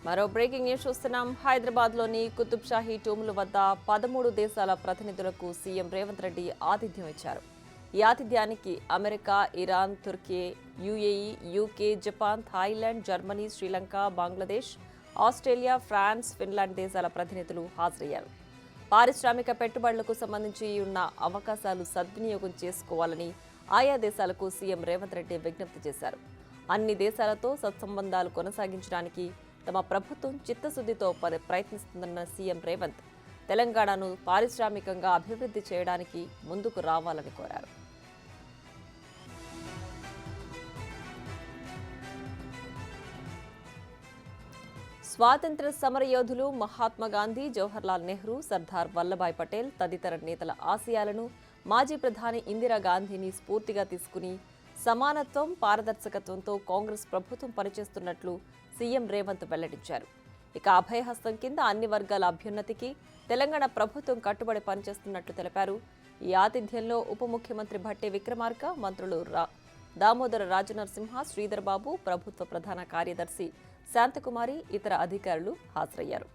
మరో breaking news చూస్తున్నాం. హైదరాబాద్లోని కుతుబ్ షాహీ టూముల వద్ద 13 దేశాల ప్రతినిధులకు సీఎం రేవంత్ రెడ్డి ఆతిథ్యం ఇచ్చారు. ఈ ఆతిథ్యానికి అమెరికా, ఇరాన్, తుర్కీ, UAE, UK, Japan, Thailand, Germany, Sri Lanka, Bangladesh, Australia, France, Finland దేశాల ప్రతినిధులు హాజరయ్యారు. పారిశ్రామిక పెట్టుబడులకు సంబంధించి ఉన్న అవకాశాలు సద్వినియోగం చేసుకోవాలని ఆయా దేశాలకు సీఎం రేవంత్ రెడ్డి విజ్ఞప్తి చేశారు. అన్ని దేశాలతో సత్సంబంధాలు కొనసాగించడానికి తమ ప్రభుత్వం చిత్తశుద్ధితో ప్రయత్నిస్తుందన్న సీఎం రేవంత్ తెలంగాణను పారిశ్రామికంగా అభివృద్ధి చేయడానికి ముందుకు రావాలని కోరారు. స్వాతంత్ర్య సమరయోధులు మహాత్మా గాంధీ, జవహర్లాల్ నెహ్రూ, సర్దార్ వల్లభాయ్ పటేల్ తదితర నేతల ఆశయాలను మాజీ ప్రధాని ఇందిరాగాంధీని స్ఫూర్తిగా తీసుకుని సమానత్వం, పారదర్శకత్వంతో కాంగ్రెస్ ప్రభుత్వం పనిచేస్తున్నట్లు సీఎం రేవంత్ వెల్లడించారు. ఇక అభయహస్తం కింద అన్ని వర్గాల అభ్యున్నతికి తెలంగాణ ప్రభుత్వం కట్టుబడి పనిచేస్తున్నట్లు తెలిపారు. ఈ ఆతిథ్యంలో ఉప ముఖ్యమంత్రి భట్టి విక్రమార్క, మంత్రులు దామోదర రాజనరసింహ, శ్రీధర్ బాబు, ప్రభుత్వ ప్రధాన కార్యదర్శి శాంతకుమారి, ఇతర అధికారులు హాజరయ్యారు.